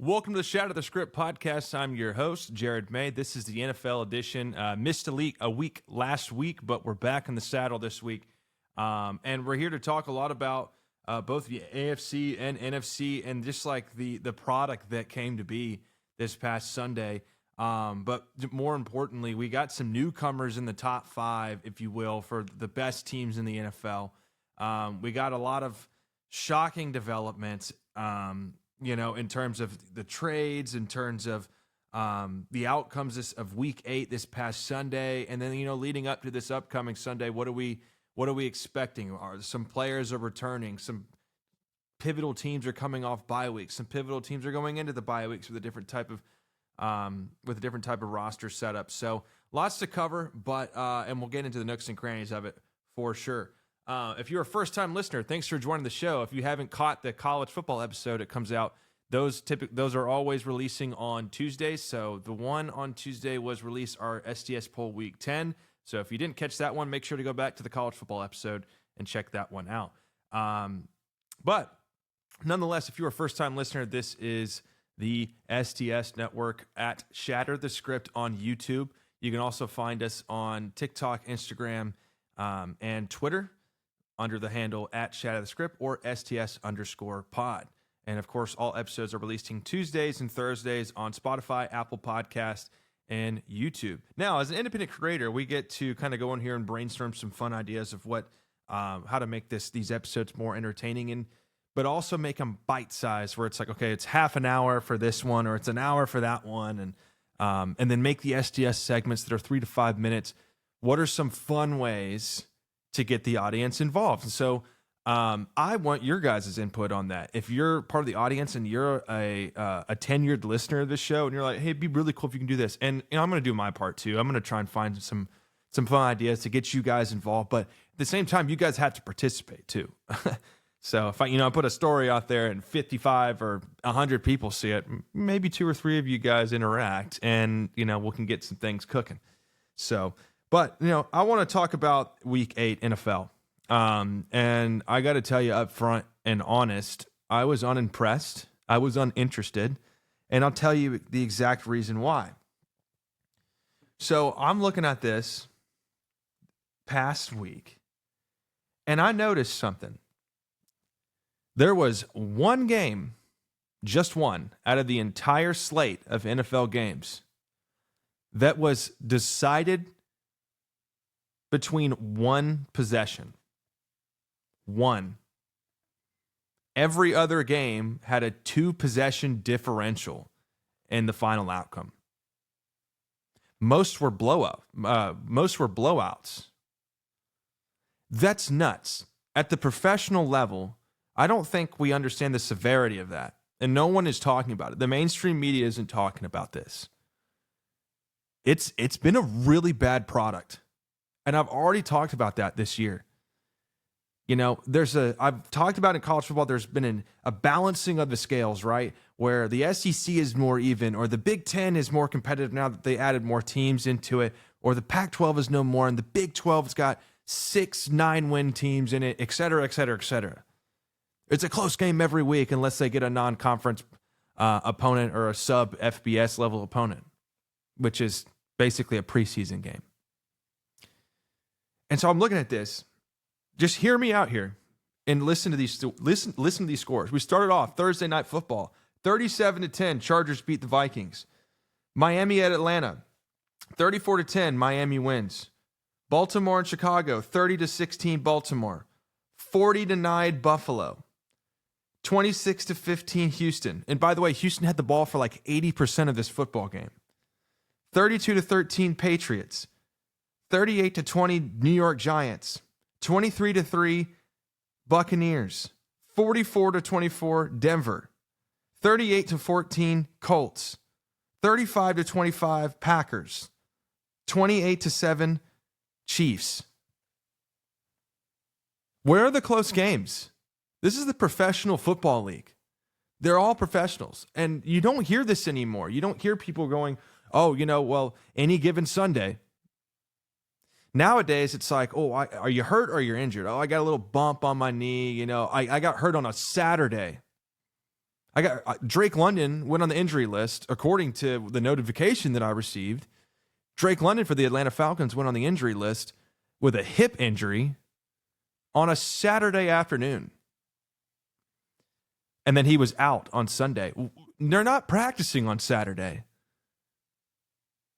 Welcome to the Shadow the Script podcast. I'm your host, Jared May. This is the NFL edition. Missed a week last week, but we're back in the saddle this week. And we're here to talk a lot about both the AFC and NFC and just like the product that came to be this past Sunday. But more importantly, we got some newcomers in the top five, if you will, for the best teams in the NFL. We got a lot of shocking developments. In terms of the trades, in terms of the outcomes of Week 8 this past Sunday, and then leading up to this upcoming Sunday, what are we expecting? Some players are returning, some pivotal teams are coming off bye weeks, some pivotal teams are going into the bye weeks with a different type of roster setup. So lots to cover, but and we'll get into the nooks and crannies of it for sure. If you're a first-time listener, thanks for joining the show. If you haven't caught the college football episode, it comes out. Those are always releasing on Tuesdays. So the one on Tuesday was released our STS poll week 10. So if you didn't catch that one, make sure to go back to the college football episode and check that one out. But nonetheless, if you're a first-time listener, this is the STS network at Shatter the Script on YouTube. You can also find us on TikTok, Instagram, and Twitter under the handle at Shadow the Script or STS_pod. And of course, all episodes are releasing Tuesdays and Thursdays on Spotify, Apple Podcast, and YouTube. Now, as an independent creator, we get to kind of go in here and brainstorm some fun ideas of how to make these episodes more entertaining, but also make them bite-sized, where it's like, okay, it's half an hour for this one, or it's an hour for that one, and then make the STS segments that are 3 to 5 minutes. What are some fun ways to get the audience involved? And so I want your guys' input on that. If you're part of the audience and you're a tenured listener of this show and you're like, hey, it'd be really cool if you can do this. And I'm going to do my part too. I'm going to try and find some fun ideas to get you guys involved. But at the same time, you guys have to participate too. So if I put a story out there and 55 or 100 people see it, maybe 2 or 3 of you guys interact and, we can get some things cooking. So, but, I want to talk about Week 8 NFL. And I got to tell you up front and honest, I was unimpressed. I was uninterested. And I'll tell you the exact reason why. So I'm looking at this past week, and I noticed something. There was one game, just one, out of the entire slate of NFL games that was decided between one possession. One. Every other game had a 2-possession differential in the final outcome. Most were blowouts. That's nuts. At the professional level, I don't think we understand the severity of that. And no one is talking about it. The mainstream media isn't talking about this. It's been a really bad product. And I've already talked about that this year. I've talked about in college football, there's been a balancing of the scales, right? Where the SEC is more even, or the Big Ten is more competitive now that they added more teams into it, or the Pac-12 is no more, and the Big 12's got 6 9-win teams in it, et cetera, et cetera, et cetera. It's a close game every week unless they get a non-conference opponent or a sub-FBS level opponent, which is basically a preseason game. And so I'm looking at this. Just hear me out here and listen to these scores. We started off Thursday Night Football, 37-10. Chargers beat the Vikings. Miami at Atlanta, 34-10. Miami wins. Baltimore and Chicago, 30-16. Baltimore, 40-9. Buffalo, 26-15. Houston. And by the way, Houston had the ball for like 80% of this football game. 32-13. Patriots. 38-20. New York Giants. 23-3 Buccaneers, 44-24 Denver, 38-14 Colts, 35-25 Packers, 28-7 Chiefs. Where are the close games? This is the professional football league. They're all professionals, and you don't hear this anymore. You don't hear people going, "Oh, any given Sunday." Nowadays, it's like, oh, are you hurt or you're injured? Oh, I got a little bump on my knee. I got hurt on a Saturday. I got Drake London went on the injury list according to the notification that I received. Drake London for the Atlanta Falcons went on the injury list with a hip injury on a Saturday afternoon. And then he was out on Sunday. They're not practicing on Saturday.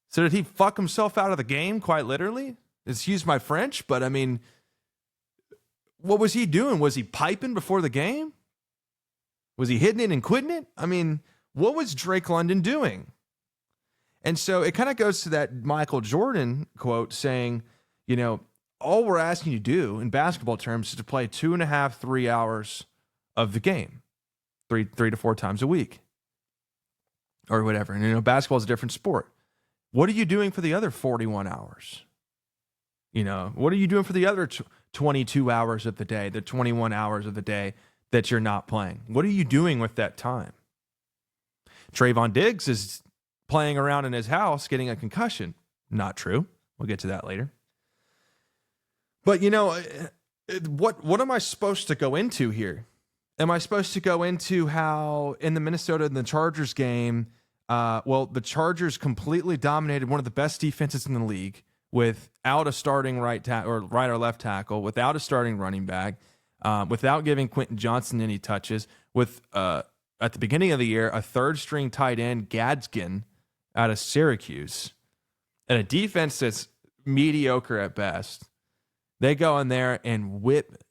So did he fuck himself out of the game, quite literally? Excuse my French, but I mean, what was he doing? Was he piping before the game? Was he hitting it and quitting it? I mean, what was Drake London doing? And so it kind of goes to that Michael Jordan quote saying, you know, all we're asking you to do in basketball terms is to play 2.5, 3 hours of the game, three to 4 times a week or whatever. And, you know, basketball is a different sport. What are you doing for the other 41 hours? You know, what are you doing for the other 22 hours of the day, the 21 hours of the day that you're not playing? What are you doing with that time? Trayvon Diggs is playing around in his house getting a concussion. Not true. We'll get to that later. But, you know, what am I supposed to go into here? Am I supposed to go into how in the Minnesota and the Chargers game, the Chargers completely dominated one of the best defenses in the league without a starting right or left tackle, without a starting running back, without giving Quentin Johnson any touches, with at the beginning of the year, a third-string tight end, Gadsden, out of Syracuse, and a defense that's mediocre at best. They go in there and whip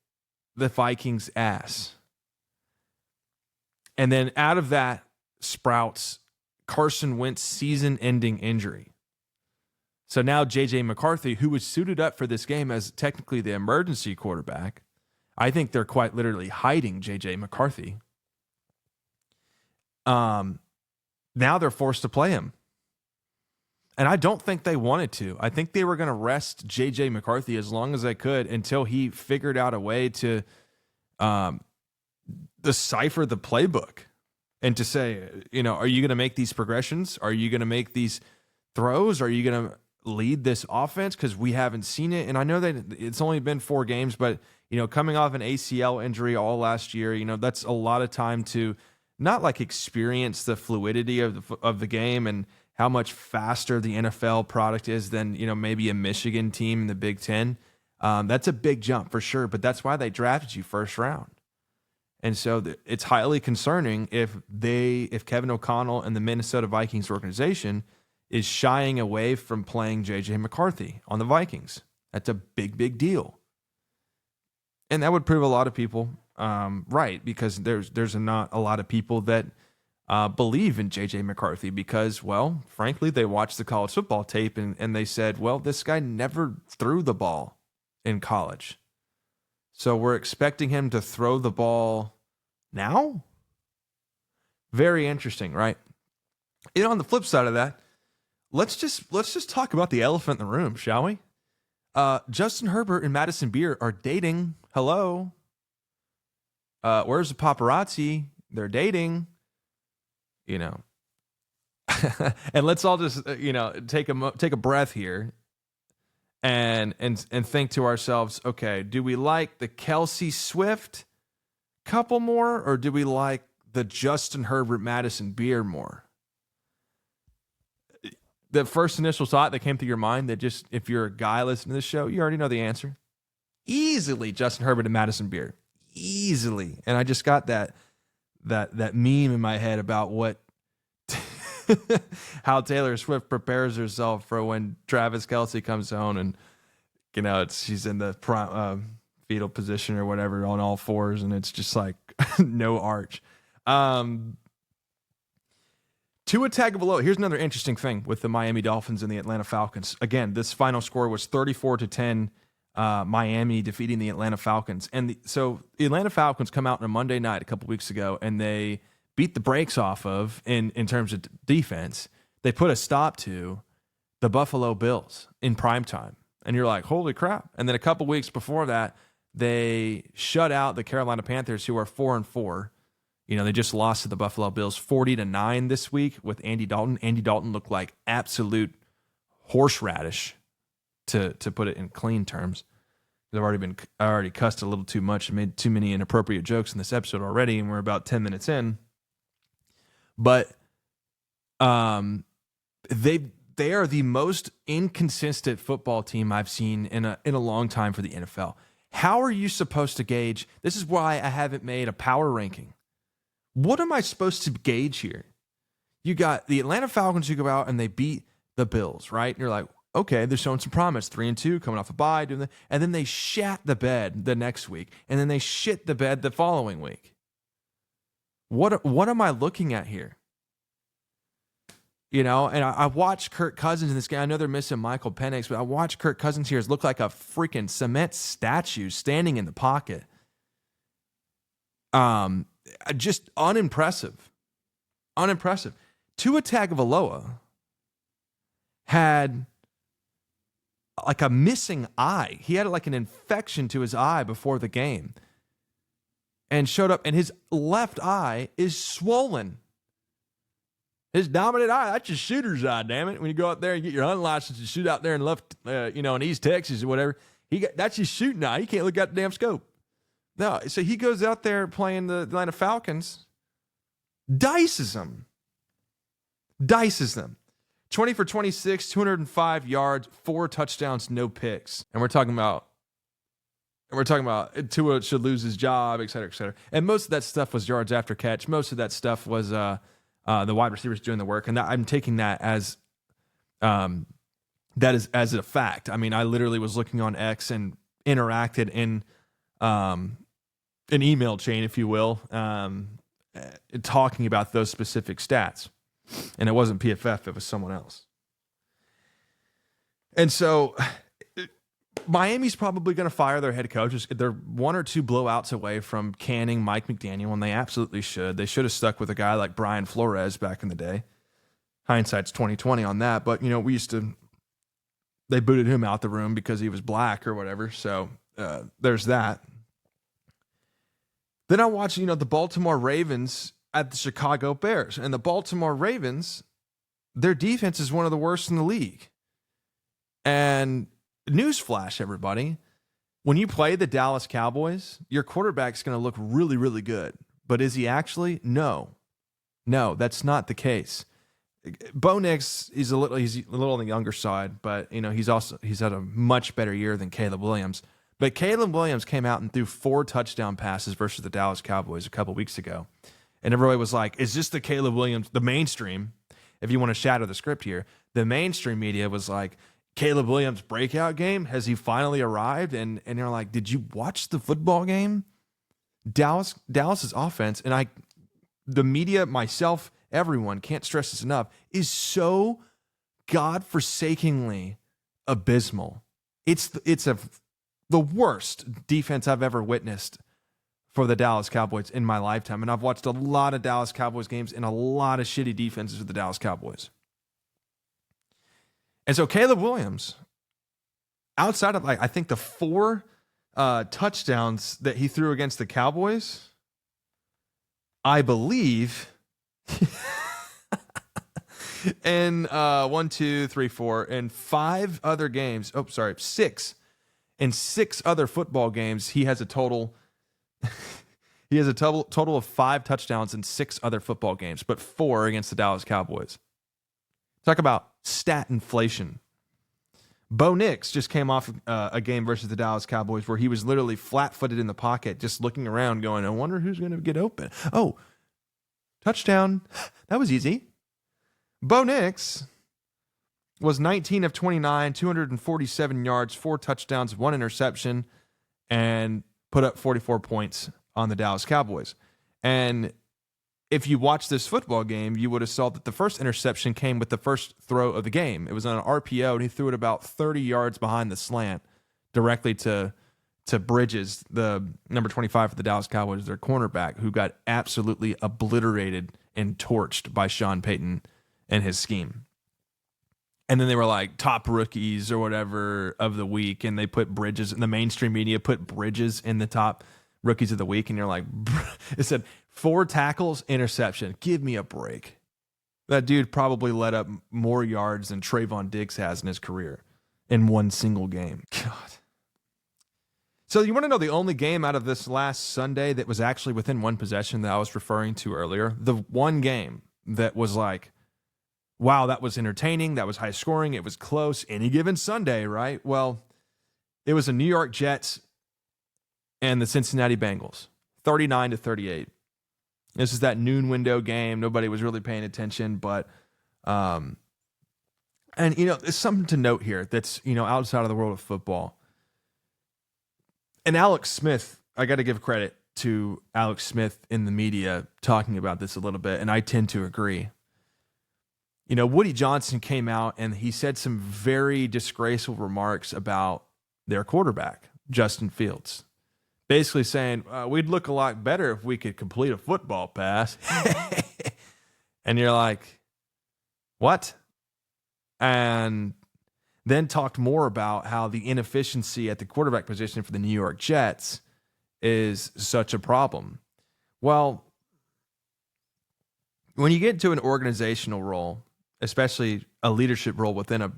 the Vikings' ass. And then out of that sprouts Carson Wentz's season-ending injury. So now J.J. McCarthy, who was suited up for this game as technically the emergency quarterback, I think they're quite literally hiding J.J. McCarthy. Now they're forced to play him. And I don't think they wanted to. I think they were going to rest J.J. McCarthy as long as they could until he figured out a way to decipher the playbook and to say, you know, are you going to make these progressions? Are you going to make these throws? Are you going to lead this offense? Because we haven't seen it. And I know that it's only been 4 games, but, you know, coming off an ACL injury all last year, you know, that's a lot of time to not like experience the fluidity of the game and how much faster the NFL product is than, you know, maybe a Michigan team in the Big Ten. That's a big jump for sure, but that's why they drafted you first round. And so it's highly concerning if Kevin O'Connell and the Minnesota Vikings organization is shying away from playing J.J. McCarthy on the Vikings. That's a big, big deal. And that would prove a lot of people right, because there's not a lot of people that believe in J.J. McCarthy because, well, frankly, they watched the college football tape and they said, well, this guy never threw the ball in college. So we're expecting him to throw the ball now? Very interesting, right? You know, on the flip side of that, let's just talk about the elephant in the room, shall we? Justin Herbert and Madison Beer are dating. Hello. Where's the paparazzi? They're dating. You know, and let's all just take a breath here, and think to ourselves, okay, do we like the Kelsey Swift couple more, or do we like the Justin Herbert Madison Beer more? The first initial thought that came to your mind, that just if you're a guy listening to this show, you already know the answer. Easily Justin Herbert and Madison Beer, easily. And I just got that meme in my head about what how Taylor Swift prepares herself for when Travis Kelce comes home, and you know she's in the fetal position or whatever on all fours, and it's just like no arch. Tua Tagovailoa. Here's another interesting thing with the Miami Dolphins and the Atlanta Falcons. Again, this final score was 34-10. Miami defeating the Atlanta Falcons. And so the Atlanta Falcons come out on a Monday night a couple weeks ago, and they beat the brakes off of, in terms of defense, they put a stop to the Buffalo Bills in primetime. And you're like, holy crap. And then a couple weeks before that, they shut out the Carolina Panthers, who are 4-4. You know, they just lost to the Buffalo Bills 40-9 this week with Andy Dalton. Andy Dalton looked like absolute horseradish, to put it in clean terms. I already cussed a little too much and made too many inappropriate jokes in this episode already, and we're about 10 minutes in. But they are the most inconsistent football team I've seen in a long time for the NFL. How are you supposed to gauge? This is why I haven't made a power ranking. What am I supposed to gauge here? You got the Atlanta Falcons who go out and they beat the Bills, right? And you're like, okay, they're showing some promise. 3-2, coming off a bye, doing that. And then they shat the bed the next week. And then they shit the bed the following week. What am I looking at here? You know, and I watched Kirk Cousins in this game. I know they're missing Michael Penix, but I watched Kirk Cousins here look like a freaking cement statue standing in the pocket. Just unimpressive. Unimpressive. Tua Tagovailoa had like a missing eye. He had like an infection to his eye before the game and showed up, and his left eye is swollen. His dominant eye, that's your shooter's eye, damn it. When you go out there and get your hunting license and shoot out there in left, in East Texas or whatever, that's his shooting eye. He can't look at the damn scope. No, so he goes out there playing the Atlanta Falcons, dices them. 20 for 26, 205 yards, 4 touchdowns, no picks. And we're talking about Tua should lose his job, et cetera, et cetera. And most of that stuff was yards after catch. Most of that stuff was the wide receivers doing the work. And I'm taking that as a fact. I mean, I literally was looking on X and interacted in an email chain, if you will, talking about those specific stats. And it wasn't PFF, it was someone else. And so Miami's probably going to fire their head coach. They're 1 or 2 blowouts away from canning Mike McDaniel, and they absolutely should. They should have stuck with a guy like Brian Flores back in the day. Hindsight's 20/20 on that, but they booted him out the room because he was black or whatever. So there's that. Then I watch, the Baltimore Ravens at the Chicago Bears, and the Baltimore Ravens, their defense is one of the worst in the league. And newsflash, everybody, when you play the Dallas Cowboys, your quarterback's going to look really, really good. But is he actually? No, that's not the case. Bo Nix, he's a little on the younger side, but he's had a much better year than Caleb Williams. But Caleb Williams came out and threw 4 touchdown passes versus the Dallas Cowboys a couple weeks ago. And everybody was like, is this the Caleb Williams, the mainstream, if you want to shadow the script here, the mainstream media was like, Caleb Williams' breakout game? Has he finally arrived? And you're like, did you watch the football game? Dallas's offense, and the media, myself, everyone, can't stress this enough, is so godforsakingly abysmal. It's the worst defense I've ever witnessed for the Dallas Cowboys in my lifetime. And I've watched a lot of Dallas Cowboys games and a lot of shitty defenses with the Dallas Cowboys. And so Caleb Williams, outside of I think the 4 touchdowns that he threw against the Cowboys, I believe in 1, 2, 3, 4, and 5 other games. 6. In 6 other football games, he has a total of 5 touchdowns in 6 other football games, but 4 against the Dallas Cowboys. Talk about stat inflation. Bo Nix just came off a game versus the Dallas Cowboys where he was literally flat-footed in the pocket, just looking around going, I wonder who's going to get open. Oh, touchdown. That was easy. Bo Nix was 19 of 29, 247 yards, 4 touchdowns, 1 interception, and put up 44 points on the Dallas Cowboys. And if you watched this football game, you would have saw that the first interception came with the first throw of the game. It was on an RPO, and he threw it about 30 yards behind the slant directly to Bridges, the number 25 for the Dallas Cowboys, their cornerback, who got absolutely obliterated and torched by Sean Payton and his scheme. And then they were like top rookies or whatever of the week, and they put Bridges, and the mainstream media put Bridges in the top rookies of the week, and you're like, it said 4 tackles, interception. Give me a break. That dude probably let up more yards than Trayvon Diggs has in his career in one single game. God. So you want to know the only game out of this last Sunday that was actually within one possession that I was referring to earlier? The one game that was like, wow, that was entertaining. That was high scoring. It was close. Any given Sunday, right? Well, it was the New York Jets and the Cincinnati Bengals, 39-38. This is that noon window game. Nobody was really paying attention, but, and there's something to note here that's, outside of the world of football. And Alex Smith, I got to give credit to Alex Smith in the media talking about this a little bit, and I tend to agree. Woody Johnson came out and he said some very disgraceful remarks about their quarterback, Justin Fields. Basically saying, we'd look a lot better if we could complete a football pass. And you're like, what? And then talked more about how the inefficiency at the quarterback position for the New York Jets is such a problem. Well, when you get into an organizational role, especially a leadership role within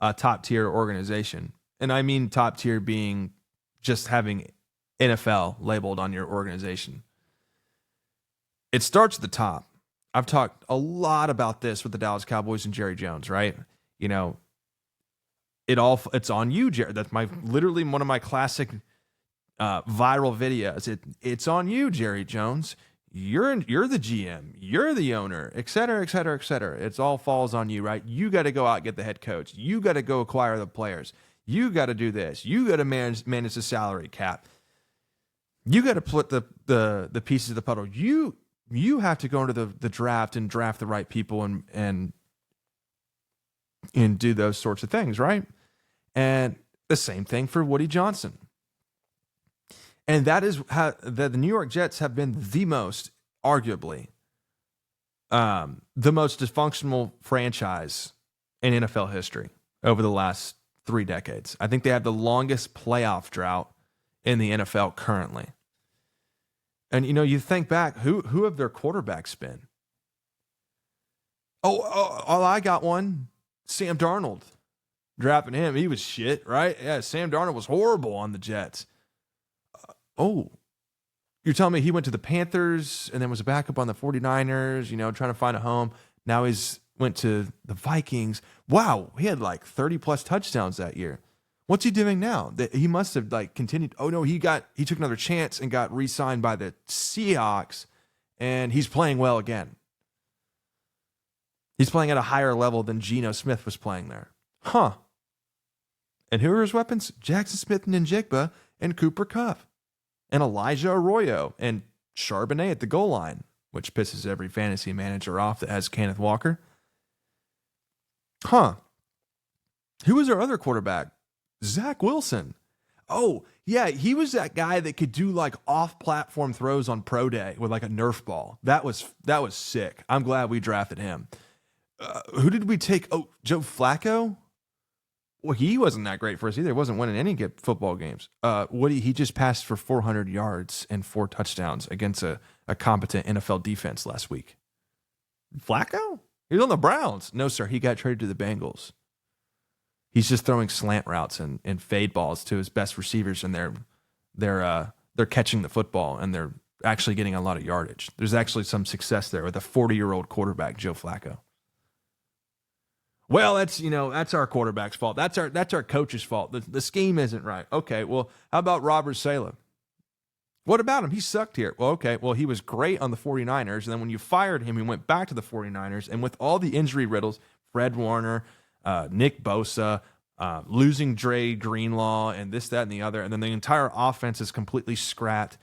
a top-tier organization, and I mean top-tier being just having NFL labeled on your organization. It starts at the top. I've talked a lot about this with the Dallas Cowboys and Jerry Jones, right? It's on you, Jerry. That's literally one of my classic viral videos. It's on you, Jerry Jones. You're the GM. You're the owner, et cetera, et cetera, et cetera. It all falls on you, right? You got to go out and get the head coach. You got to go acquire the players. You got to do this. You got to manage the salary cap. You got to put the pieces of the puzzle. You have to go into the draft and draft the right people and do those sorts of things, right? And the same thing for Woody Johnson. And that is how the New York Jets have been arguably, the most dysfunctional franchise in NFL history over the last 3 decades. I think they have the longest playoff drought in the NFL currently. And, you think back, who have their quarterbacks been? Oh, I got one. Sam Darnold. Drafting him. He was shit, right? Yeah, Sam Darnold was horrible on the Jets. You're telling me he went to the Panthers and then was a backup on the 49ers, trying to find a home. Now went to the Vikings. Wow, he had like 30-plus touchdowns that year. What's he doing now? He must have continued. Oh, no, he took another chance and got re-signed by the Seahawks, and he's playing well again. He's playing at a higher level than Geno Smith was playing there. Huh. And who are his weapons? Jackson Smith-Njigba and Cooper Kupp and Elijah Arroyo and Charbonnet at the goal line, which pisses every fantasy manager off that has Kenneth Walker. Huh. Who was our other quarterback? Zach Wilson. Oh, yeah, he was that guy that could do off-platform throws on pro day with a Nerf ball. That was sick. I'm glad we drafted him. Who did we take? Oh, Joe Flacco? Well, he wasn't that great for us either. He wasn't winning any football games. He just passed for 400 yards and 4 touchdowns against a competent NFL defense last week. Flacco? He was on the Browns. No, sir. He got traded to the Bengals. He's just throwing slant routes and fade balls to his best receivers, and they're catching the football, and they're actually getting a lot of yardage. There's actually some success there with a 40-year-old quarterback, Joe Flacco. Well, that's our quarterback's fault. That's our coach's fault. The scheme isn't right. Okay, well, how about Robert Saleh? What about him? He sucked here. Well, okay, well, he was great on the 49ers, and then when you fired him, he went back to the 49ers, and with all the injury riddles, Fred Warner, Nick Bosa, losing Dre Greenlaw, and this, that, and the other, and then the entire offense is completely scrapped.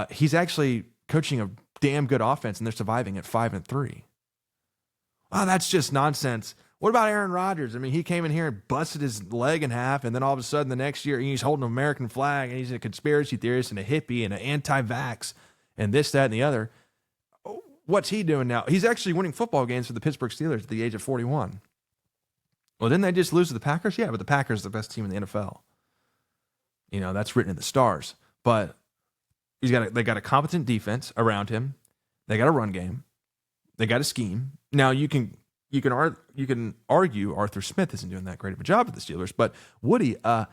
He's actually coaching a damn good offense, and they're surviving at 5-3. Wow, that's just nonsense. What about Aaron Rodgers? I mean, he came in here and busted his leg in half, and then all of a sudden the next year he's holding an American flag, and he's a conspiracy theorist and a hippie and an anti-vax and this, that, and the other. What's he doing now? He's actually winning football games for the Pittsburgh Steelers at the age of 41. Well, didn't they just lose to the Packers? Yeah, but the Packers are the best team in the NFL. That's written in the stars. But they got a competent defense around him. They got a run game. They got a scheme. Now you can argue Arthur Smith isn't doing that great of a job with the Steelers, but Woody, Aaron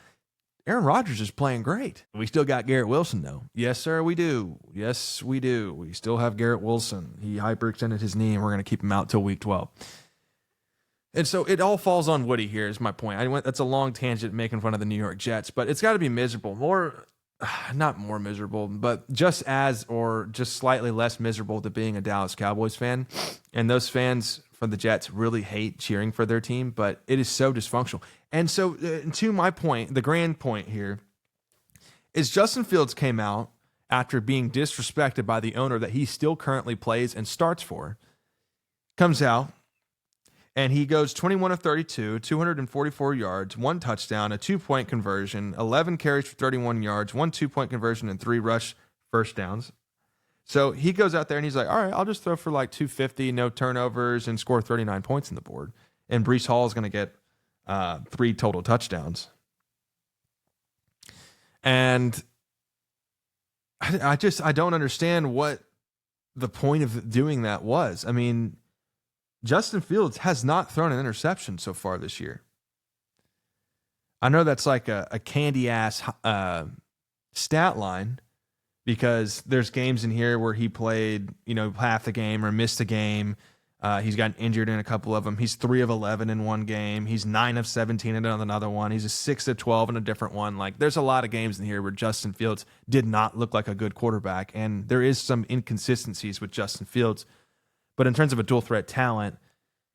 Aaron Rodgers is playing great. We still got Garrett Wilson, though. Yes, sir, we do. Yes, we do. We still have Garrett Wilson. He hyperextended his knee, and we're going to keep him out till week 12. And so it all falls on Woody here is my point. That's a long tangent making fun of the New York Jets, but it's got to be miserable. Not more miserable, but just as or just slightly less miserable to being a Dallas Cowboys fan. And those fans for the Jets really hate cheering for their team, but it is so dysfunctional. And so to my point, the grand point here is Justin Fields came out after being disrespected by the owner that he still currently plays and starts for, comes out, and he goes 21 of 32, 244 yards, 1 touchdown, a 2-point conversion, 11 carries for 31 yards, 1 2-point conversion, and 3 rush first downs. So he goes out there and he's like, all right, I'll just throw for like 250, no turnovers, and score 39 points on the board. And Breece Hall is going to get 3 total touchdowns. And I don't understand what the point of doing that was. I mean, Justin Fields has not thrown an interception so far this year. I know that's like a candy-ass stat line because there's games in here where he played, half the game or missed a game. He's gotten injured in a couple of them. He's 3 of 11 in one game. He's 9 of 17 in another one. He's a 6 of 12 in a different one. Like, there's a lot of games in here where Justin Fields did not look like a good quarterback, and there is some inconsistencies with Justin Fields. But in terms of a dual threat talent,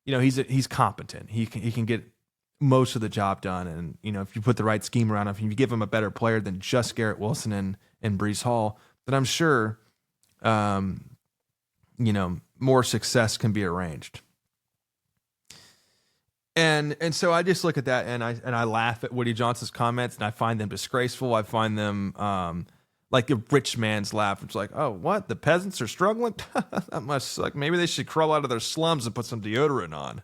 he's competent. He can get most of the job done. And, if you put the right scheme around him, if you give him a better player than just Garrett Wilson and Breece Hall, then I'm sure, more success can be arranged. And so I just look at that and I laugh at Woody Johnson's comments and I find them disgraceful. I find them like a rich man's laugh. It's like, oh, what? The peasants are struggling? That must suck. Maybe they should crawl out of their slums and put some deodorant on.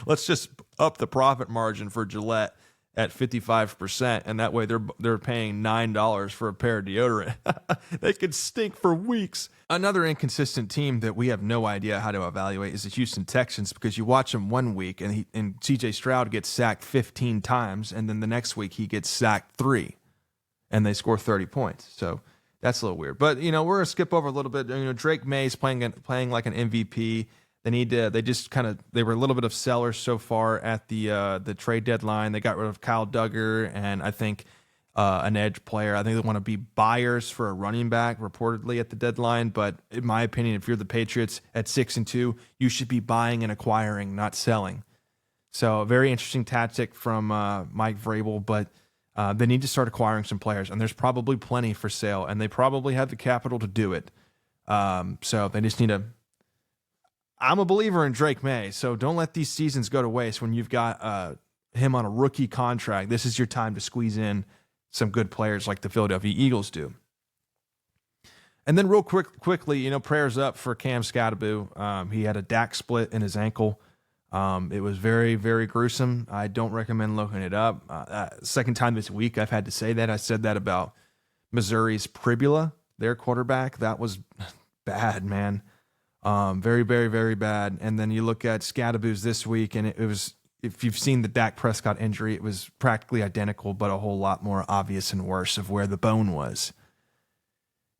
Let's just up the profit margin for Gillette at 55%, and that way they're paying $9 for a pair of deodorant. They could stink for weeks. Another inconsistent team that we have no idea how to evaluate is the Houston Texans, because you watch them one week and CJ Stroud gets sacked 15 times, and then the next week he gets sacked 3, and they score 30 points. So that's a little weird. But we're gonna skip over a little bit. Drake May's playing like an MVP. They were a little bit of sellers so far at the trade deadline. They got rid of Kyle Duggar and I think an edge player. I think they want to be buyers for a running back reportedly at the deadline. But in my opinion, if you're the Patriots at 6-2, you should be buying and acquiring, not selling. So a very interesting tactic from Mike Vrabel, but they need to start acquiring some players, and there's probably plenty for sale, and they probably have the capital to do it. So they just need to. I'm a believer in Drake May, so don't let these seasons go to waste when you've got him on a rookie contract. This is your time to squeeze in some good players like the Philadelphia Eagles do. And then real quickly, prayers up for Cam Skattebo. He had a DAC split in his ankle. It was very, very gruesome. I don't recommend looking it up. Second time this week I've had to say that. I said that about Missouri's Pribula, their quarterback. That was bad, man. Very, very, very bad. And then you look at Skattebo's this week, and it was, if you've seen the Dak Prescott injury, it was practically identical, but a whole lot more obvious and worse of where the bone was.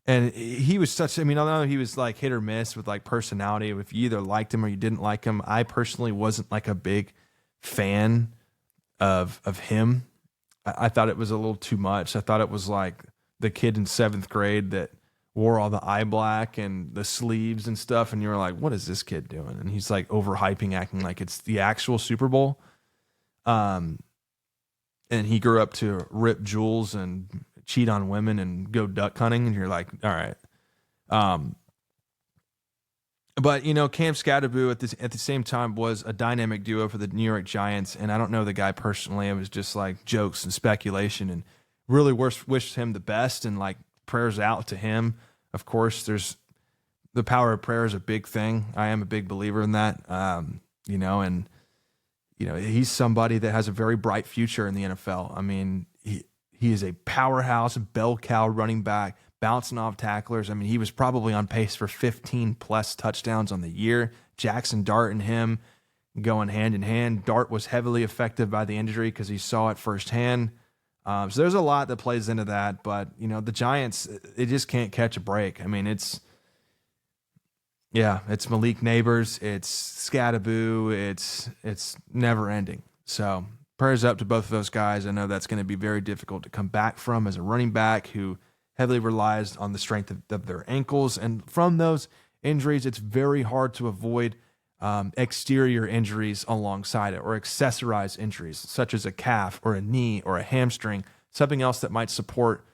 And he was although he was like hit or miss with like personality, if you either liked him or you didn't like him, I personally wasn't like a big fan of him. I thought it was a little too much. I thought it was like the kid in 7th grade that wore all the eye black and the sleeves and stuff, and you were like, what is this kid doing? And he's like overhyping, acting like it's the actual Super Bowl. And he grew up to rip jewels and cheat on women and go duck hunting, and you're like, all right. But Cam Skattebo at the same time was a dynamic duo for the New York Giants, and I don't know the guy personally. It was just like jokes and speculation, and really wish him the best, and like prayers out to him. Of course, there's the power of prayer is a big thing. I am a big believer in that. He's somebody that has a very bright future in the NFL. I mean, he is a powerhouse, bell cow running back, bouncing off tacklers. I mean, he was probably on pace for 15 plus touchdowns on the year. Jackson Dart and him going hand in hand. Dart was heavily affected by the injury because he saw it firsthand. So there's a lot that plays into that, but the Giants, they just can't catch a break. I mean, it's Malik Neighbors, it's Scadaboo, it's never ending. So prayers up to both of those guys. I know that's going to be very difficult to come back from as a running back who heavily relies on the strength of their ankles, and from those injuries, it's very hard to avoid exterior injuries alongside it, or accessorized injuries such as a calf or a knee or a hamstring, something else that might support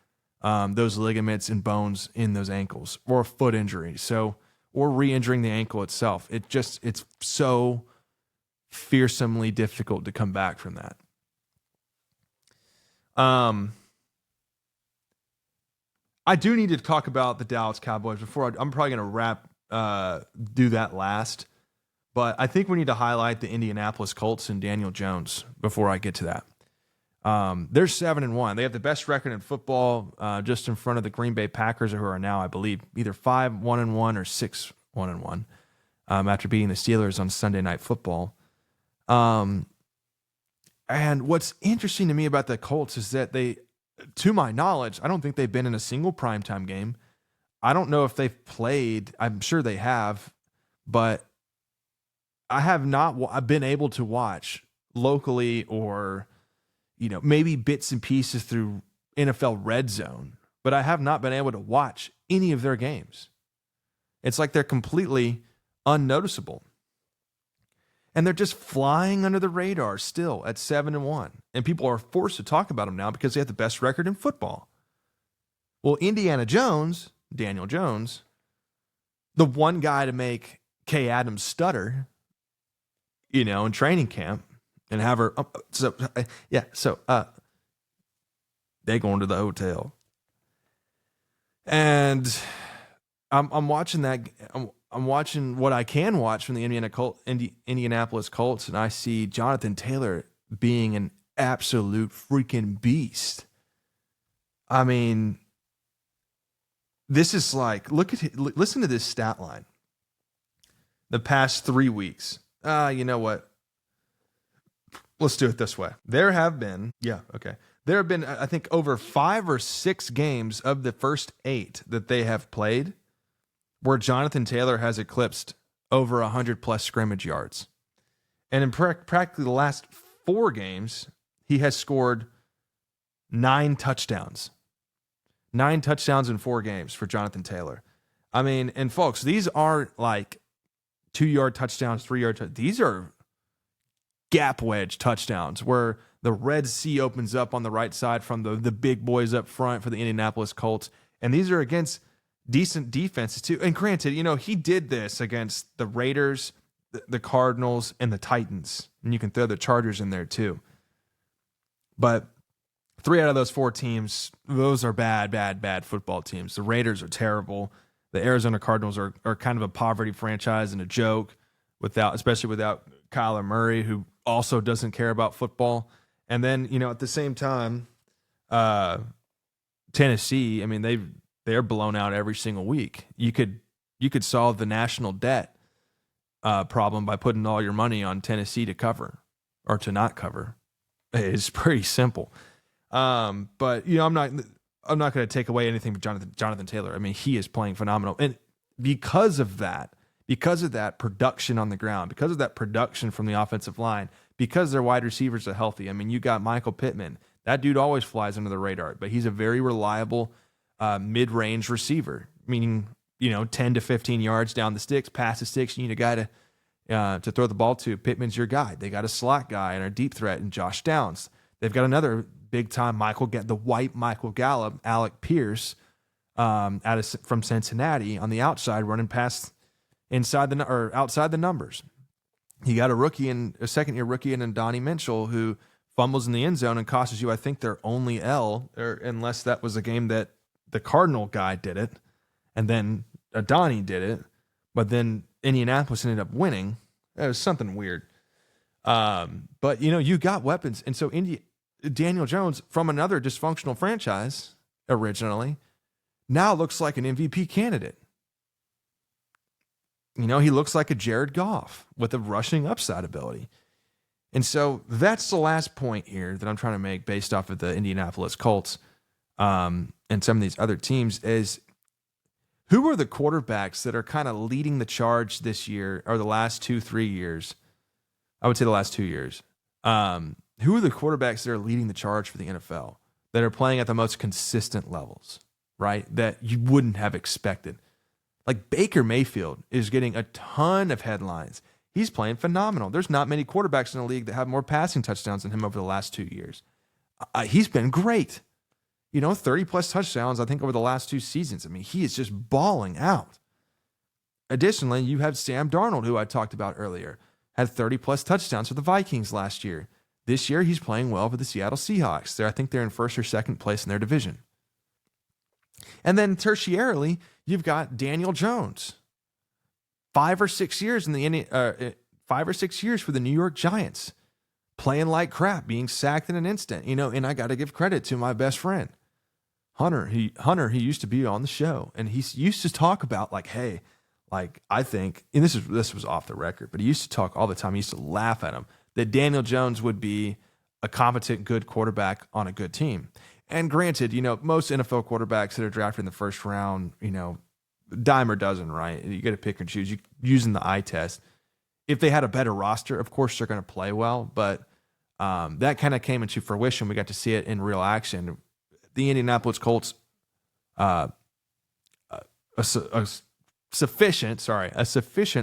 those ligaments and bones in those ankles, or a foot injury. So, or re-injuring the ankle itself. It's so fearsomely difficult to come back from that. I do need to talk about the Dallas Cowboys before I'm probably going to do that last. But I think we need to highlight the Indianapolis Colts and Daniel Jones before I get to that. They're 7-1. They have the best record in football, just in front of the Green Bay Packers, who are now, I believe, either 5-1-1 or 6-1-1 after beating the Steelers on Sunday Night Football. And what's interesting to me about the Colts is that they, to my knowledge, I don't think they've been in a single primetime game. I don't know if they've played. I'm sure they have, but I have not been able to watch locally, or maybe bits and pieces through NFL Red Zone, but I have not been able to watch any of their games. It's like they're completely unnoticeable. And they're just flying under the radar still at 7-1. And people are forced to talk about them now because they have the best record in football. Well, Daniel Jones, the one guy to make Kay Adams stutter, in training camp, and have her. They going to the hotel, and I'm watching that. I'm watching what I can watch from the Indianapolis Colts, and I see Jonathan Taylor being an absolute freaking beast. I mean, this is like, listen to this stat line. The past 3 weeks. You know what? Let's do it this way. There have been, I think, over 5 or 6 games of the first 8 that they have played where Jonathan Taylor has eclipsed over 100+ scrimmage yards. And in practically the last 4 games, he has scored 9 touchdowns. 9 touchdowns in 4 games for Jonathan Taylor. I mean, and folks, these aren't like 2-yard touchdowns, 3-yard touchdowns. These are gap wedge touchdowns where the Red Sea opens up on the right side from the big boys up front for the Indianapolis Colts. And these are against decent defenses too. And granted, he did this against the Raiders, the Cardinals, and the Titans. And you can throw the Chargers in there too. But 3 out of those 4 teams, those are bad football teams. The Raiders are terrible. The Arizona Cardinals are kind of a poverty franchise and a joke, especially without Kyler Murray, who also doesn't care about football. And then, at the same time, Tennessee, I mean, they're blown out every single week. You could solve the national debt problem by putting all your money on Tennessee to cover or to not cover. It's pretty simple. But I'm not going to take away anything from Jonathan Taylor. I mean, he is playing phenomenal. And because of that production on the ground, because of that production from the offensive line, because their wide receivers are healthy. I mean, you got Michael Pittman. That dude always flies under the radar, but he's a very reliable mid-range receiver, meaning, 10 to 15 yards down the sticks, past the sticks. You need a guy to throw the ball to. Pittman's your guy. They got a slot guy and a deep threat in Josh Downs. They've got another big-time the white Michael Gallup, Alec Pierce, from Cincinnati on the outside, running past outside the numbers. You got a second-year rookie in Donnie Mitchell who fumbles in the end zone and costs you, I think, their only L, unless that was a game that the Cardinal guy did it, and then Donnie did it, but then Indianapolis ended up winning. It was something weird. But, you got weapons. And so Daniel Jones, from another dysfunctional franchise originally, now looks like an MVP candidate. He looks like a Jared Goff with a rushing upside ability. And so that's the last point here that I'm trying to make based off of the Indianapolis Colts and some of these other teams is who are the quarterbacks that are kind of leading the charge this year or the last 2-3 years? I would say the last 2 years. Who are the quarterbacks that are leading the charge for the NFL that are playing at the most consistent levels, right? That you wouldn't have expected. Like Baker Mayfield is getting a ton of headlines. He's playing phenomenal. There's not many quarterbacks in the league that have more passing touchdowns than him over the last 2 years. He's been great. 30-plus touchdowns, I think, over the last 2 seasons. I mean, he is just balling out. Additionally, you have Sam Darnold, who I talked about earlier, had 30-plus touchdowns for the Vikings last year. This year, he's playing well for the Seattle Seahawks. I think they're in first or second place in their division. And then tertiarily, you've got Daniel Jones. 5 or 6 years for the New York Giants, playing like crap, being sacked in an instant. And I got to give credit to my best friend, Hunter. He used to be on the show, and he used to talk about hey, I think, and this was off the record, but he used to talk all the time. He used to laugh at him that Daniel Jones would be a competent, good quarterback on a good team. And granted, most NFL quarterbacks that are drafted in the first round, dime or dozen, right? You got to pick and choose. You using the eye test. If they had a better roster, of course they're going to play well. But that kind of came into fruition. We got to see it in real action. The Indianapolis Colts, a sufficient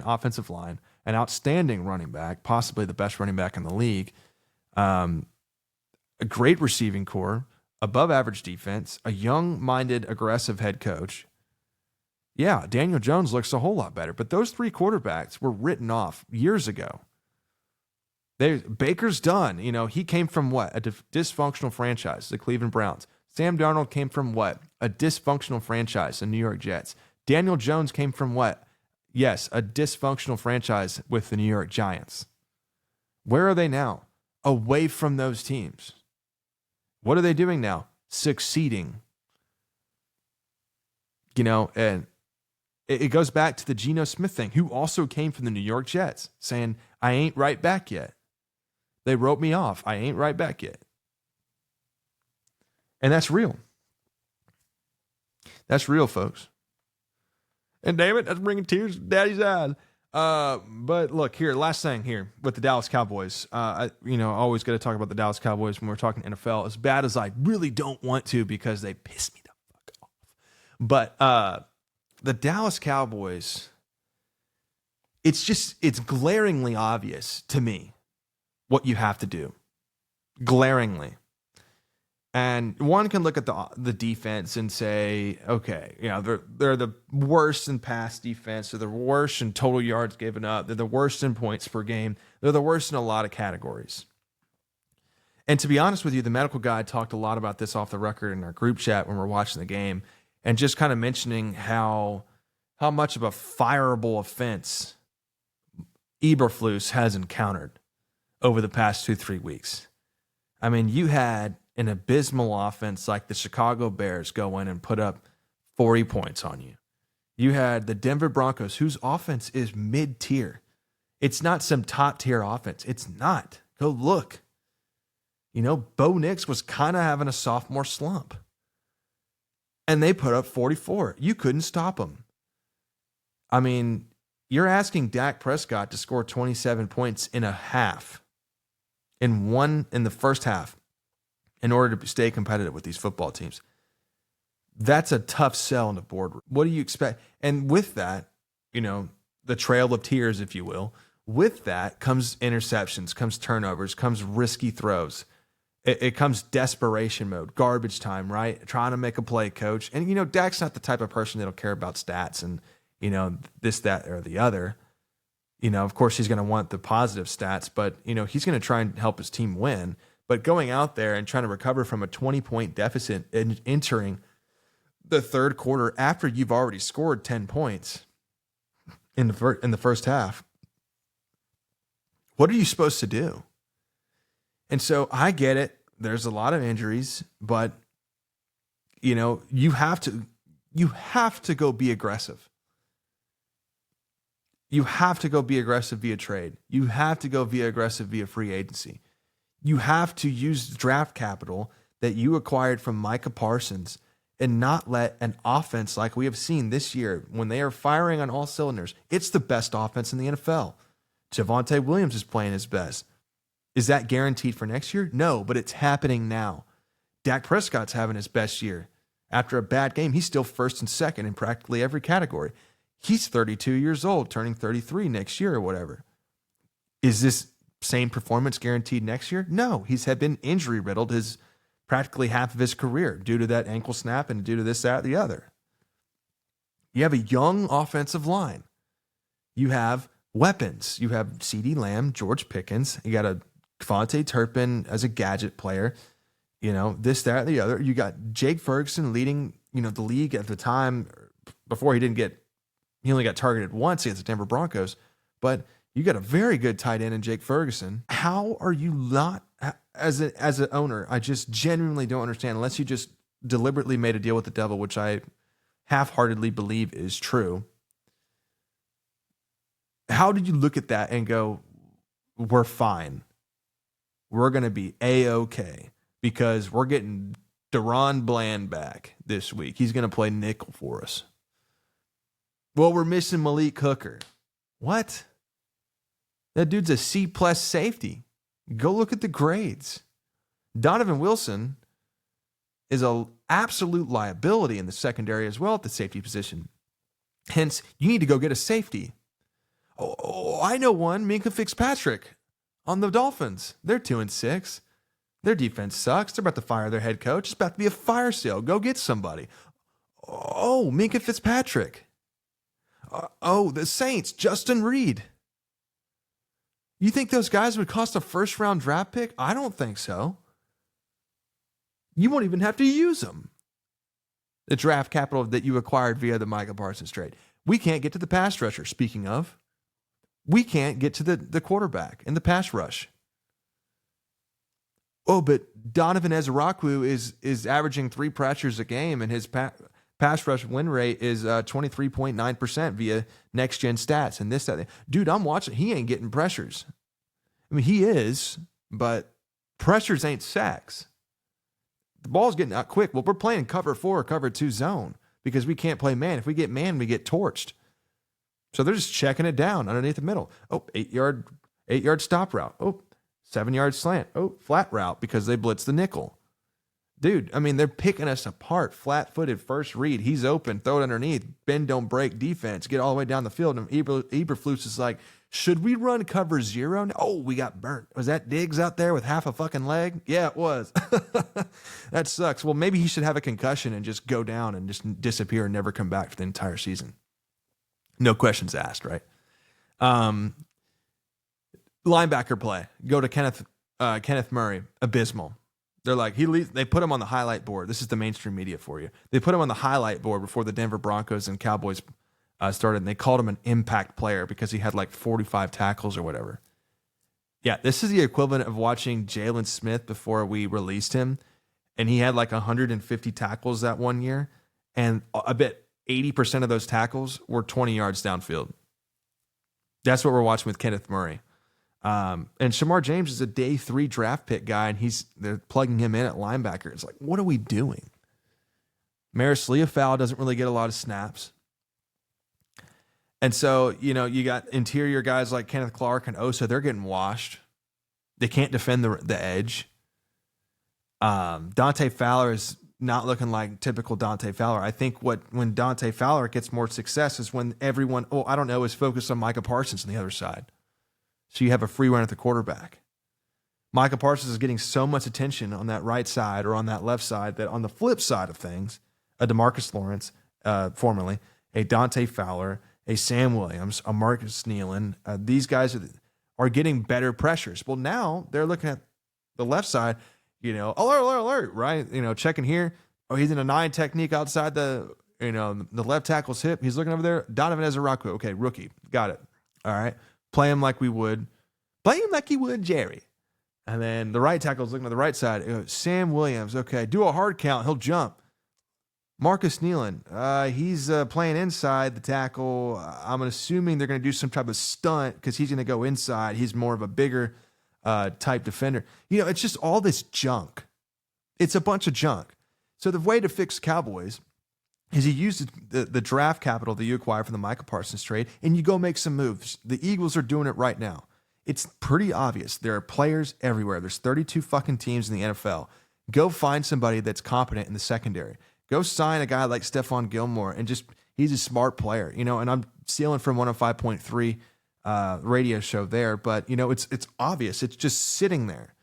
offensive line, an outstanding running back, possibly the best running back in the league, a great receiving core, above average defense, a young-minded, aggressive head coach. Yeah, Daniel Jones looks a whole lot better, but those 3 quarterbacks were written off years ago. Baker's done. He came from what? A dysfunctional franchise, the Cleveland Browns. Sam Darnold came from what? A dysfunctional franchise, the New York Jets. Daniel Jones came from what? Yes, a dysfunctional franchise with the New York Giants. Where are they now? Away from those teams. What are they doing now? Succeeding. And it goes back to the Geno Smith thing, who also came from the New York Jets, saying, I ain't right back yet. They wrote me off. I ain't right back yet. And that's real. That's real, folks. And damn it, that's bringing tears to daddy's eyes. But look here, last thing here with the Dallas Cowboys. I always got to talk about the Dallas Cowboys when we're talking NFL, as bad as I really don't want to because they piss me the fuck off. But the Dallas Cowboys, it's glaringly obvious to me what you have to do. Glaringly. And one can look at the defense and say, okay, they're the worst in pass defense. They're the worst in total yards given up. They're the worst in points per game. They're the worst in a lot of categories. And to be honest with you, the medical guy talked a lot about this off the record in our group chat when we're watching the game, and just kind of mentioning how much of a fireable offense Eberflus has encountered over the past 2-3 weeks. I mean, you had an abysmal offense like the Chicago Bears go in and put up 40 points on you. You had the Denver Broncos, whose offense is mid-tier. It's not some top-tier offense. It's not. Go look. Bo Nix was kind of having a sophomore slump. And they put up 44. You couldn't stop them. I mean, you're asking Dak Prescott to score 27 points in a half. In the first half. In order to stay competitive with these football teams. That's a tough sell in the boardroom. What do you expect? And with that, the trail of tears, if you will, with that comes interceptions, comes turnovers, comes risky throws. It comes desperation mode, garbage time, right? Trying to make a play, coach. And, Dak's not the type of person that'll care about stats and, this, that, or the other. Of course, he's going to want the positive stats, but, he's going to try and help his team win. But going out there and trying to recover from a 20-point deficit and entering the third quarter after you've already scored 10 points in the first half, what are you supposed to do? And so I get it. There's a lot of injuries, but you have to go be aggressive. You have to go be aggressive via trade. You have to go be aggressive via free agency. You have to use draft capital that you acquired from Micah Parsons and not let an offense like we have seen this year, when they are firing on all cylinders, it's the best offense in the NFL. Javonte Williams is playing his best. Is that guaranteed for next year? No, but it's happening now. Dak Prescott's having his best year. After a bad game, he's still first and second in practically every category. He's 32 years old, turning 33 next year or whatever. Is this same performance guaranteed next year? No, he's had been injury riddled his practically half of his career due to that ankle snap and due to this, that, the other. You have a young offensive line. You have weapons. You have CeeDee Lamb, George Pickens. You got a Devontae Turpin as a gadget player. You know, this, that, the other. You got Jake Ferguson leading, the league at the time before he only got targeted once against the Denver Broncos. But you got a very good tight end in Jake Ferguson. How are you not, as an owner, I just genuinely don't understand, unless you just deliberately made a deal with the devil, which I half-heartedly believe is true. How did you look at that and go, we're fine? We're going to be A-okay because we're getting Deron Bland back this week. He's going to play nickel for us. Well, we're missing Malik Hooker. What? That dude's a C-plus safety. Go look at the grades. Donovan Wilson is an absolute liability in the secondary as well at the safety position. Hence, you need to go get a safety. Oh, I know one, Minkah Fitzpatrick on the Dolphins. They're 2-6. Their defense sucks. They're about to fire their head coach. It's about to be a fire sale. Go get somebody. Oh, Minkah Fitzpatrick. The Saints, Justin Reed. You think those guys would cost a first-round draft pick? I don't think so. You won't even have to use them. The draft capital that you acquired via the Micah Parsons trade. We can't get to the pass rusher, speaking of. We can't get to the quarterback in the pass rush. Oh, but Donovan Ezeraku is averaging 3 pressures a game, and his pass rush win rate is 23.9% via next-gen stats and this, that. Dude, I'm watching. He ain't getting pressures. I mean, he is, but pressures ain't sacks. The ball's getting out quick. Well, we're playing cover 4 or cover 2 zone because we can't play man. If we get man, we get torched. So they're just checking it down underneath the middle. Oh, 8-yard stop route. Oh, 7-yard slant. Oh, flat route because they blitz the nickel. Dude, I mean, they're picking us apart. Flat-footed first read. He's open. Throw it underneath. Bend, don't break defense. Get all the way down the field. And Eberflus is like, should we run cover 0? Oh, we got burnt. Was that Diggs out there with half a fucking leg? Yeah, it was. That sucks. Well, maybe he should have a concussion and just go down and just disappear and never come back for the entire season. No questions asked, right? Linebacker play. Go to Kenneth Murray. Abysmal. They're like, they put him on the highlight board. This is the mainstream media for you. They put him on the highlight board before the Denver Broncos and Cowboys started, and they called him an impact player because he had like 45 tackles or whatever. Yeah, this is the equivalent of watching Jalen Smith before we released him, and he had like 150 tackles that one year, and I bet 80% of those tackles were 20 yards downfield. That's what we're watching with Kenneth Murray. And Shamar James is a day 3 draft pick guy, and they're plugging him in at linebacker. It's like, what are we doing? Maris Leofau doesn't really get a lot of snaps. And so, you got interior guys like Kenneth Clark and Osa. They're getting washed. They can't defend the edge. Dante Fowler is not looking like typical Dante Fowler. I think when Dante Fowler gets more success is when everyone, is focused on Micah Parsons on the other side. So you have a free run at the quarterback. Micah Parsons is getting so much attention on that right side or on that left side that on the flip side of things, a DeMarcus Lawrence, formerly, a Dante Fowler, a Sam Williams, a Marcus Nealon, these guys are getting better pressures. Well, now they're looking at the left side, alert, right? Checking here. Oh, he's in a 9 technique outside the left tackle's hip. He's looking over there. Donovan Ezeraku. Okay, rookie. Got it. All right. Play him like he would Jerry. And then the right tackle's looking at the right side. Sam Williams. Okay, do a hard count. He'll jump. Marcus Nealon, he's playing inside the tackle. I'm assuming they're going to do some type of stunt because he's going to go inside. He's more of a bigger type defender. It's just all this junk. It's a bunch of junk. So the way to fix Cowboys is you use the draft capital that you acquire from the Micah Parsons trade, and you go make some moves. The Eagles are doing it right now. It's pretty obvious. There are players everywhere. There's 32 fucking teams in the NFL. Go find somebody that's competent in the secondary. Go sign a guy like Stephon Gilmore and he's a smart player, and I'm stealing from 105.3 radio show there, but it's obvious. It's just sitting there.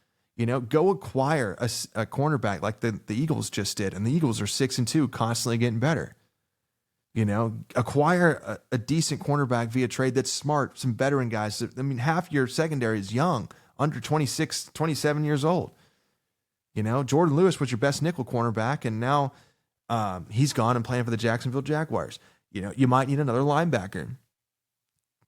Go acquire a cornerback like the Eagles just did, and the Eagles are 6-2, constantly getting better. Acquire a decent cornerback via trade that's smart, some veteran guys. Half your secondary is young, under 26, 27 years old. Jordan Lewis was your best nickel cornerback, and now he's gone and playing for the Jacksonville Jaguars. You might need another linebacker.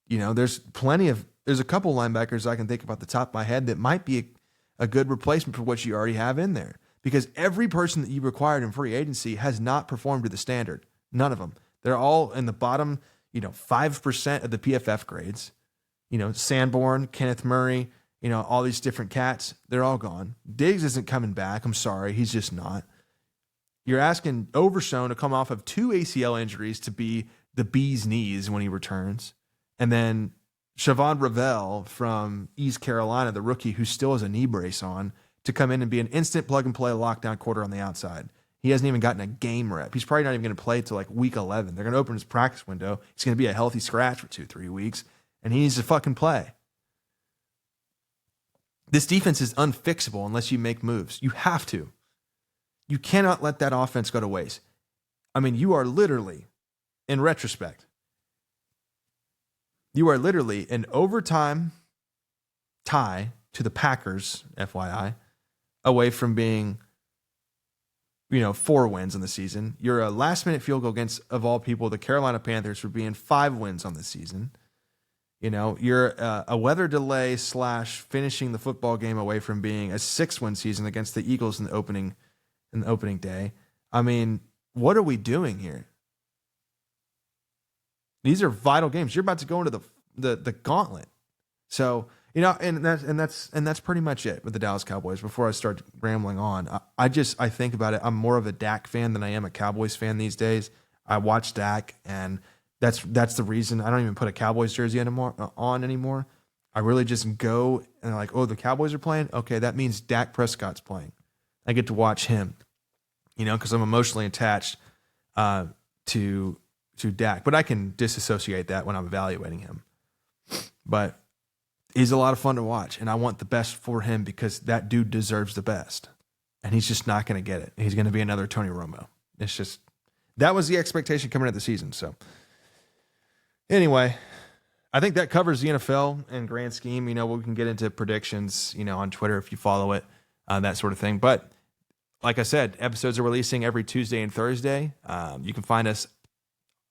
There's a couple linebackers I can think about the top of my head that might be a good replacement for what you already have in there, because every person that you required in free agency has not performed to the standard. None of them. They're all in the bottom, 5% of the PFF grades. Sanborn, Kenneth Murray, all these different cats, they're all gone. Diggs isn't coming back. I'm sorry. He's just not. You're asking Overshown to come off of 2 ACL injuries to be the bee's knees when he returns. And then Siobhan Ravel from East Carolina, the rookie who still has a knee brace on, to come in and be an instant plug-and-play lockdown quarter on the outside. He hasn't even gotten a game rep. He's probably not even going to play until like week 11. They're going to open his practice window. He's going to be a healthy scratch for 2-3 weeks, and he needs to fucking play. This defense is unfixable unless you make moves. You have to. You cannot let that offense go to waste. You are literally, in retrospect, an overtime tie to the Packers, FYI, away from being 4 wins on the season. You're a last-minute field goal against, of all people, the Carolina Panthers for being 5 wins on the season. You're a weather delay / finishing the football game away from being a 6-win season against the Eagles in the opening day. What are we doing here? These are vital games. You're about to go into the gauntlet. So, and that's pretty much it with the Dallas Cowboys. Before I start rambling on, I think about it. I'm more of a Dak fan than I am a Cowboys fan these days. I watch Dak, and that's the reason I don't even put a Cowboys jersey on anymore. I really just go and the Cowboys are playing. Okay, that means Dak Prescott's playing. I get to watch him, because I'm emotionally attached to Dak. But I can disassociate that when I'm evaluating him. But he's a lot of fun to watch, and I want the best for him because that dude deserves the best. And he's just not going to get it. He's going to be another Tony Romo. That was the expectation coming into the season. So anyway, I think that covers the NFL in grand scheme. We can get into predictions, on Twitter if you follow it, that sort of thing. But like I said, episodes are releasing every Tuesday and Thursday. You can find us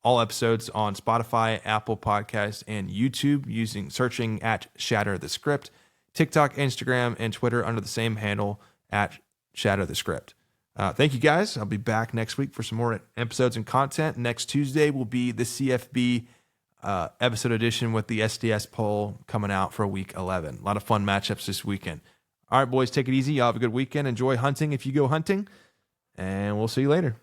all episodes on Spotify, Apple Podcasts, and YouTube searching at Shatter the Script, TikTok, Instagram, and Twitter under the same handle at Shatter the Script. Thank you guys. I'll be back next week for some more episodes and content. Next Tuesday will be the CFB episode edition with the STS poll coming out for week 11. A lot of fun matchups this weekend. All right, boys, take it easy. Y'all have a good weekend. Enjoy hunting if you go hunting, and we'll see you later.